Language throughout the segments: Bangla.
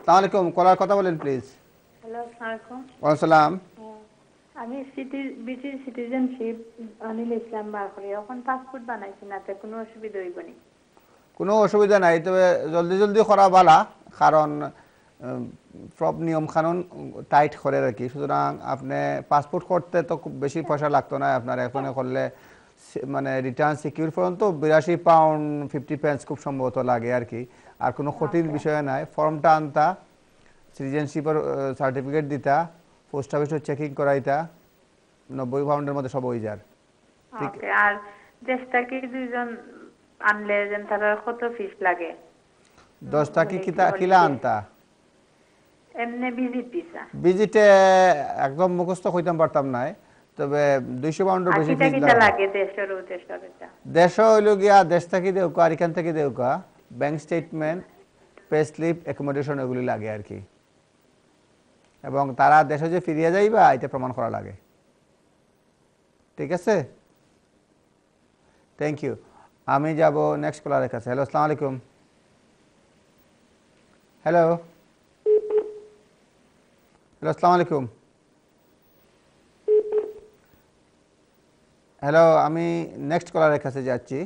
আসসালামু আলাইকুম, কলার কথা বলেন প্লিজ। হ্যালো, আসসালামু আলাইকুম। ওয়ালাইকুম সালাম। আমি ব্রিটিশ সিটিজেনশিপ অনিল ইসলাম বার করি, এখন পাসপোর্ট বানাইছি না, তো কোনো অসুবিধা হইব নি? কোনো অসুবিধা নাই, তবে জলদি জলদি করা বালা, কারণ সব নিয়ম কানুন টাইট করে আর কি। সুতরাং আপনি পাসপোর্ট করতে তো খুব বেশি পয়সা লাগতো না আপনার, এখানে করলে মানে রিটার্ন সিকিউর পর্যন্ত 82 পাউন্ড 50 পেন্স খুব সম্ভবত লাগে আর কি। আর কোনো কঠিন বিষয় নাই। ফর্মটা আনতা, সিটিজেনশিপের সার্টিফিকেট দিতা, পোস্ট অফিসে চেকিং করাইতা, 90 পাউন্ডের মধ্যে সব হয়ে যায়। ঠিক। ওকে। আর দেশটা কি দুইজন আনলে যেন তার কত ফিস লাগে? 10 টাকা কিলা আনতা? এমনি ভিজিট ভিসা। ভিজিটে একদম মুখস্থ কইতাম পারতাম নাই, তবে 200 পাউন্ডের আর বেশি কিটা ফিস কিটা লাগে দেশের উদ্দেশ্যে? দেশ হইল গিয়া দেশ থেকে দেউকা, আর এখান থেকে দেউকা bank statement, pay slip, accommodation এগুলি লাগে আর কি। এবং তারা দেশে যে ফিরিয়ে যাইবা এটা প্রমাণ করা লাগে। ঠিক আছে, থ্যাংক ইউ। আমি যাব নেক্সট কলারের কাছে। হ্যালো, আসসালামু আলাইকুম। হ্যালো হ্যালো, আসসালামু আলাইকুম। হ্যালো, আমি নেক্সট কলারের কাছে যাচ্ছি,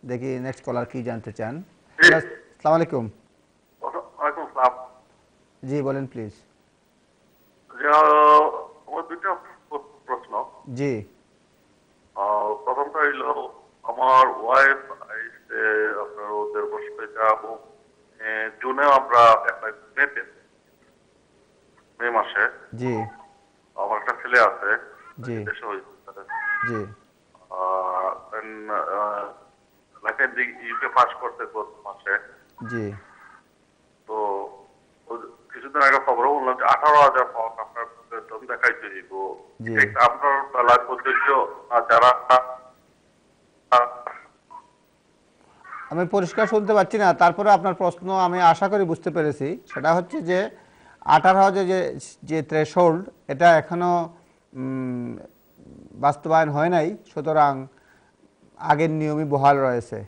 দেখি নেক্সট কলার কি জানতে চান। হ্যালো, আসসালামু আলাইকুম। ওয়ালাইকুম আসসালাম। জি বলেন প্লিজ। আমার দুইটা প্রশ্ন। জি। প্রথমটা হইল, আমার ওয়াইফ আপনার ওদের বছর জুনে আমরা একটা মে মাসে। জি আমার একটা ছেলে আছে, জি দেশে হয়েছে। জি ইউকে পাস করতে মাসে। জি তো কিছুদিন আগে খবর বললাম যে 18,000 পাউন্ড আপনার বেতন দেখাইতে দিব। জি। আপনার বেলায় প্রযোজ্য যারা। আমি পরিষ্কার শুনতে পাচ্ছি না, তারপরে আপনার প্রশ্ন আমি আশা করি বুঝতে পেরেছি। সেটা হচ্ছে যে 18,000 যে থ্রেশহোল্ড, এটা এখনো বাস্তবায়ন হয় নাই, সুতরাং আগের নিয়মই বহাল রয়েছে।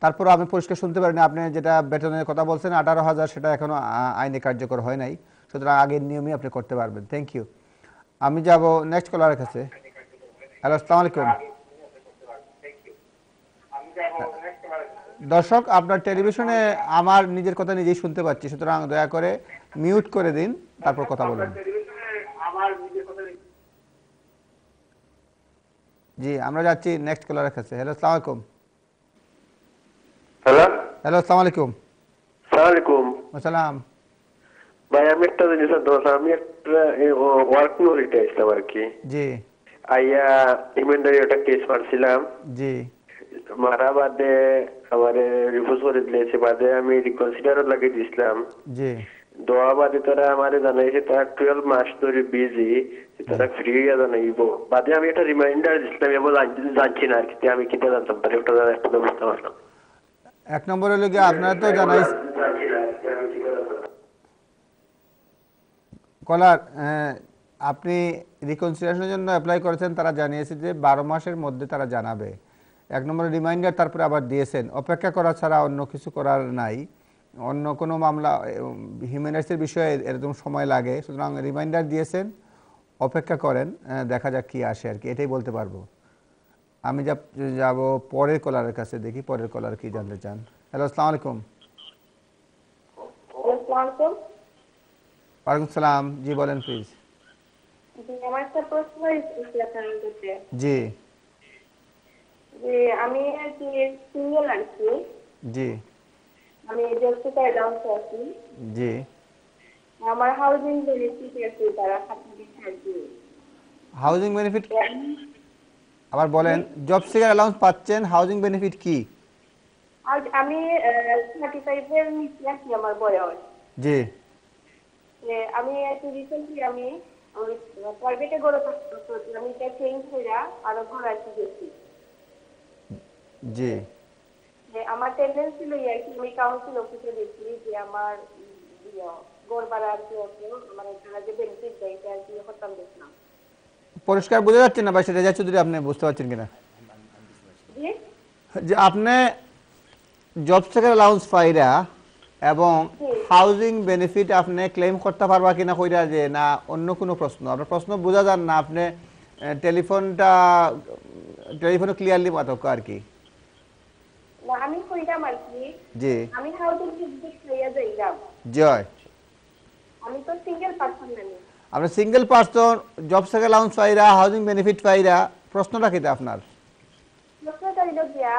তারপরে আমি পরিষ্কার শুনতে পারিনি, আপনি যেটা বেতনের কথা বলছেন 18,000, সেটা এখনো আইনে কার্যকর হয় নাই, সুতরাং আগের নিয়মই আপনি করতে পারবেন। Thank you. আমি যাব নেক্সট কলারের কাছে। হ্যালো, আসসালামু আলাইকুম। দর্শক, আপনার টেলিভিশনে আমার নিজের কথা নিজেই শুনতে পাচ্ছি, সুতরাং দয়া করে মিউট করে দিন, তারপর কথা বলুন। জি, আমরা যাচ্ছি নেক্সট কলারের কাছে। হ্যালো, আসসালামু আলাইকুম। হ্যালো হ্যালো, আসসালামু আলাইকুম। সালাম আলাইকুম। আসসালাম। ভাই আমি একটা জিনিস আমি একটা ওয়ার্ক নোরিটে আসলাম আর কি। জি আইয়া ইমেন্ডারি একটা কেস মারছিলাম। জি মারা বাদে আমার রিফিউজ করে দিয়েছে, বাদে আমি রিকনসিডারও লাগিয়ে দিয়েছিলাম। জি দোয়া বাদে তারা আমার জানাইছে তারা 12 মাস ধরে বিজি, তারা ফ্রি হয়ে জানাইব। বাদে আমি একটা রিমাইন্ডার দিয়েছিলাম, এবার জানছি না আর কি, আমি কিটা জানতাম পারি ওটা একটা ব্যবস্থা করলাম। এক নম্বর হলো গিয়ে আপনারা তো জানাই কলার, আপনি রিকনসিলিয়েশনের জন্য অ্যাপ্লাই করেছেন, তারা জানিয়েছে যে 12 মাসের মধ্যে তারা জানাবে। এক নম্বর রিমাইন্ডার তারপরে আবার দিয়েছেন, অপেক্ষা করা ছাড়া অন্য কিছু করার নাই। অন্য কোনো মামলা হিউম্যান রাইটসের বিষয়ে এরকম সময় লাগে, সুতরাং রিমাইন্ডার দিয়েছেন, অপেক্ষা করেন, দেখা যাক কি আসে আর কি, এটাই বলতে পারবো। আমি যাব পরের কলারের কাছে, দেখি পরের কলার কি জানতে চান। হ্যালো, আসসালামু আলাইকুম। ওয়ালাইকুম সালাম। জি বলেন প্লিজ। আমার একটা প্রশ্ন ছিল আপনার কাছে। জি যে আমি আর কি সিঙ্গেল আর কি, জি আমি জলসিকায় ডাউনসে আছি। জি আমার হাউজিং বেনিফিট আছে, তারা খাতে থাকবে। হাউজিং বেনিফিট আবার বলেন। জব সিকার অ্যালাউন্স পাচ্ছেন, হাউজিং বেনিফিট কি? আর আমি 35 এর নিচে আছি আমার বয়স। জি আমি রিসেন্টলি আমি প্রাইভেটে গড়ে থাকতে, আমি এটা চেঞ্জ করে আরো ঘর আসি গেছি। জি আমার টেন্ডেন্সি ছিল আর কি, আমি কাউন্সিল অফিসে দেখছি যে আমার গড় বাড়া আর কি আছে, মানে তারা যে বেনিফিট দেয় এটা আর কি হতাম দেখলাম। পরিষ্কার বোঝা যাচ্ছে না ভাই, রেজা চৌধুরী, আপনি বুঝতে পারছেন কিনা যে আপনি জব সিকার অ্যালাউন্স পাইরা এবং জি। হাউজিং বেনিফিট আপনি ক্লেম করতে পারবা কিনা কইরা যে না অন্য কোনো প্রশ্ন আপনার প্রশ্ন বোঝা যান না আপনি টেলিফোনে ক্লিয়ারলি মাতক আর কি না আমি কইরাম আর কি জি আমি হাউজিং বেনিফিট পাইয়া যাইলাম জয় আমি তো সিঙ্গেল পারসন না আপনি single person job seeker's allowance পাইরা হাউজিং বেনিফিট পাইরা প্রশ্নটা কিটা আপনার প্রশ্নটা হইল গিয়া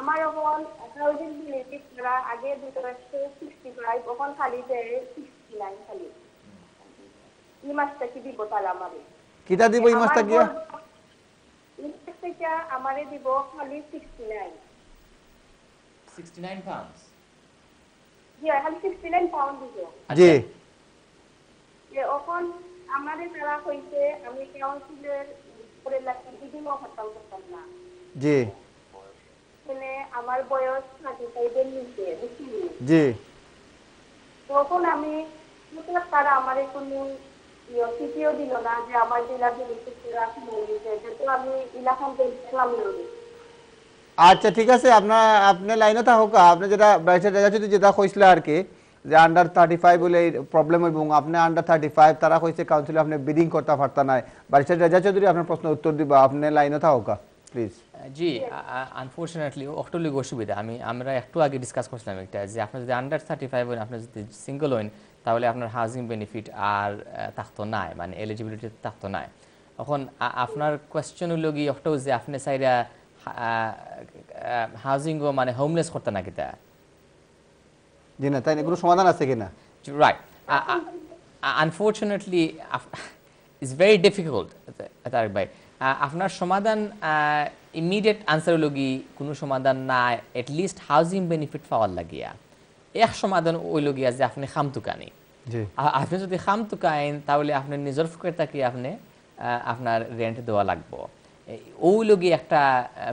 আমার এখন হাউজিং বেনিফিট ছাড়া আগে 265 এখন খালি যায় 69 খালি এই মাসটা কি দিব তাহলে আমারে কিটা দিব এই মাসটা গিয়া এই মাসটা আমারে দিব খালি 69 69 pounds. জি খালি 69 পাউন্ড দিব জি যে এখন আমারে তারা কইছে আমি কাউন্সিলের করে লাগি দিদিমও খতম করতাম না জি মানে আমার বয়স 35 এর নিচে বেশি নেই। জি তখন আমি তারা আমার কোনো চিঠিও দিল না যে আমার জেলা যেহেতু আমি ইলাকান দেখলাম আচ্ছা ঠিক আছে আপনি লাইনে থাকুক আপনি যেটা ব্রাইসের রেজা যদি যেটা কইছিল আর কি যে আন্ডার 35 বলে প্রবলেম হইব আপনি আন্ডার 35 তারা কইছে কাউন্সিলে আপনি বিডিং করতে পারতা না ব্রাইসের রেজা চৌধুরী আপনার প্রশ্ন উত্তর দিবা আপনি লাইনে থাকুক প্লিজ জি আনফরচুনেটলি অক্টোলিগ অসুবিধা আমরা একটু আগে ডিসকাস করছিলাম একটা যে আপনি যদি আন্ডার 35 হন আপনি যদি সিঙ্গেল হন তাহলে আপনার হাউজিং বেনিফিট আর থাকতো নাই মানে এলিজিবিলিটি থাকতো নাই এখন আপনার কোয়েশ্চেন হলো কি একটু যে আপনি চাইরা হাউজিং মানে হোমলেস করতে না কিতা জি না তাই কোনো সমাধান আছে কিনা right unfortunately it's very difficult Tarique ভাই আপনার সমাধান ইমিডিয়েট আনসার হলো কি কোনো সমাধান নাই এট লিস্ট হাউজিং বেনিফিট পাওয়ার লাগিয়া এক সমাধান ওই লগিয়া যে আপনি খামতুকানি জি আপনি যদি খামতুকাইন তাহলে আপনি নিজের ফুকের তাকে আপনি আপনার রেন্ট দেওয়া লাগবো ওই লগি একটা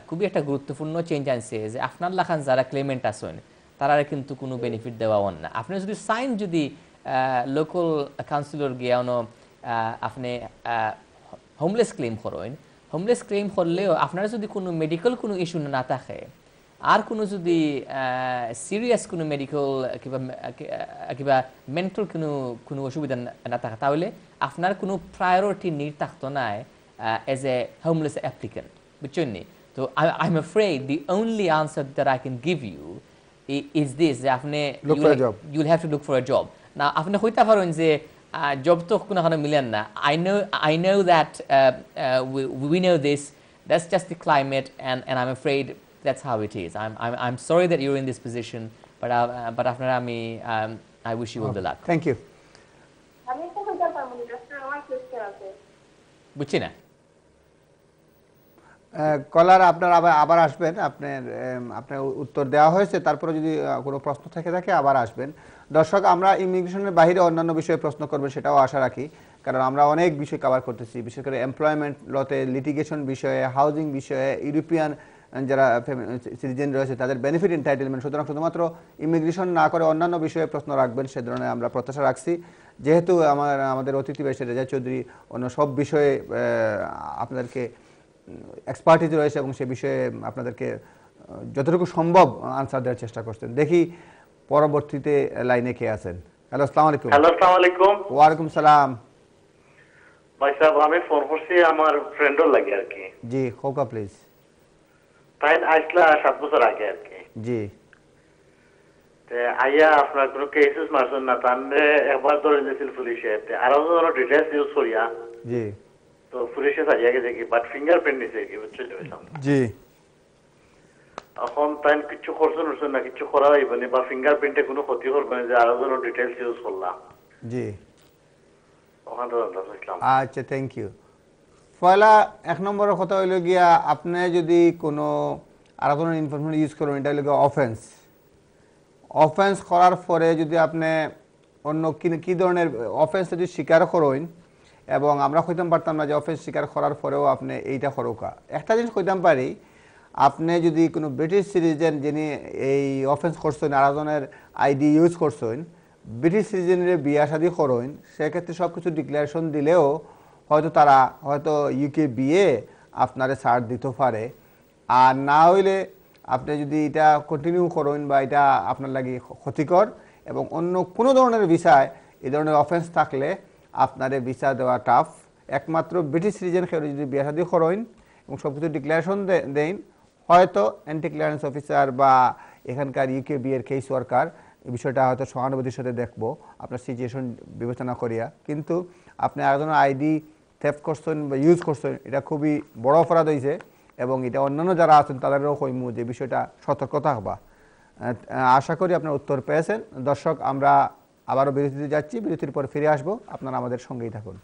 খুবই একটা গুরুত্বপূর্ণ চেঞ্জ আনছে যে আপনার লাখান যারা ক্লেমেন্ট আছেন তারা কিন্তু কোনো বেনিফিট দেওয়া না আপনি যদি সাইন যদি লোকাল কাউন্সিলর গিয়ে আপনি হোমলেস ক্লেম করেন হোমলেস ক্লেম করলেও আপনার যদি কোনো মেডিকেল কোনো ইস্যু না থাকে আর কোনো যদি সিরিয়াস কোনো মেডিকেল কিবা মেন্টাল কোনো অসুবিধা না থাকে তাহলে আপনার কোনো প্রায়োরিটি নিড থাকতো না as a homeless applicant বুঝছেন তো I'm afraid the only answer that I can give you is this যে আপনি you'll have to look for a job না আপনি হইতে পারেন যে জব তো কোনো মিলেন না I know that we know this that's just the climate and I'm afraid that's how it is I'm sorry that you're in this position but আপনারা আমি I wish you all the luck thank you আমি তো হইতে পারবো না আমার কোয়েশ্চেন আছে বুঝছি না কলার আপনার আবার আসবেন আপনার উত্তর দেওয়া হয়েছে তারপরে যদি কোনো প্রশ্ন থেকে থাকে আবার আসবেন দর্শক আমরা ইমিগ্রেশনের বাইরে অন্যান্য বিষয়ে প্রশ্ন করবেন সেটাও আশা রাখি কারণ আমরা অনেক বিষয় কভার করতেছি বিশেষ করে এমপ্লয়মেন্ট লতে লিটিগেশন বিষয়ে হাউজিং বিষয়ে ইউরোপিয়ান যারা সিটিজেন রয়েছে তাদের বেনিফিট এন্টাইটেলমেন্ট সুতরাং শুধুমাত্র ইমিগ্রেশন না করে অন্যান্য বিষয়ে প্রশ্ন রাখবেন সে ধরনের আমরা প্রত্যাশা রাখছি যেহেতু আমাদের অতিথি বেশি রেজা চৌধুরী অন্য সব বিষয়ে আপনাদেরকে এক্সপার্টিজ রয়েছে এবং সে বিষয়ে আপনাদেরকে যতটুকু সম্ভব আনসার দেওয়ার চেষ্টা করছেন দেখি পরবর্তীতে লাইনে কে আছেন হ্যালো আসসালামু আলাইকুম হ্যালো আসসালামু আলাইকুম ওয়ালাইকুম সালাম ভাই সাহেব আমি ফোন করছি আমার ফ্রেন্ডর লাগে আর কি জি খোকা প্লিজ তাই আসলা 7 বছর আগে আর কি জি আইয়া আপনার কোনো কেসেস মারছেন না তাহলে একবার ধরে দিয়েছিল পুলিশে আরো ধরো ডিটেলস ইউজ করিয়া জি তো পুলিশে সাজিয়ে গেছে কি বাট ফিঙ্গারপ্রিন্ট নিছে কি বুঝছো জি এখন তাই কিছু করছেন না কিছু করা হইব না বা ফিঙ্গারপ্রিন্টে কোনো ক্ষতি করবে না যে আরো ধরো ডিটেলস ইউজ করলাম জি ওখান তো ইসলাম আচ্ছা থ্যাংক ইউ পয়লা এক নম্বরের কথা হইল গিয়া আপনি যদি কোনো আর কোনো ইনফরমেশন ইউজ করেন এটা হইল গিয়া অফেন্স করার পরে যদি আপনি অন্য কি ধরনের অফেন্স যদি স্বীকার করেন এবং আমরা কইতাম পারতাম না যে অফেন্স স্বীকার করার পরেও আপনি এইটা করোকা একটা জিনিস কইতাম পারি আপনি যদি কোনো ব্রিটিশ সিটিজেন যিনি এই অফেন্স করছেন আরেকজনের আইডি ইউজ করছেন ব্রিটিশ সিটিজেনের বিয়া শাদী করেন সেক্ষেত্রে সব কিছু ডিক্লারেশন দিলেও হয়তো ইউকে বিয়ে আপনারে ছাড় দিতে পারে আর না হইলে আপনি যদি এটা কন্টিনিউ করেন বা এটা আপনার লাগে ক্ষতিকর এবং অন্য কোনো ধরনের ভিসায় এই ধরনের অফেন্স থাকলে আপনার ভিসা দেওয়া টাফ। একমাত্র ব্রিটিশ সিটিজেন কেউ যদি বিয়া শাদী করেন এবং সব কিছু ডিক্লারেশন দেন, হয়তো অ্যান্টি ক্লিয়ারেন্স অফিসার বা এখানকার ইউকেবি এর কেস ওয়ার্কার এই বিষয়টা হয়তো সহানুভূতির সাথে দেখবো আপনার সিচুয়েশন বিবেচনা করিয়া। কিন্তু আপনি একজনের আইডি থেফট করছেন বা ইউজ করছেন, এটা খুবই বড় অপরাধ হয়েছে এবং এটা অন্যান্য যারা আছেন তাদেরও কইমু যে বিষয়টা সতর্কতা হবা। আশা করি আপনার উত্তর পেয়েছেন। দর্শক, আমরা আবারও বিরতিতে যাচ্ছি, বিরতির পর ফিরে আসবো, আপনারা আমাদের সঙ্গেই থাকুন।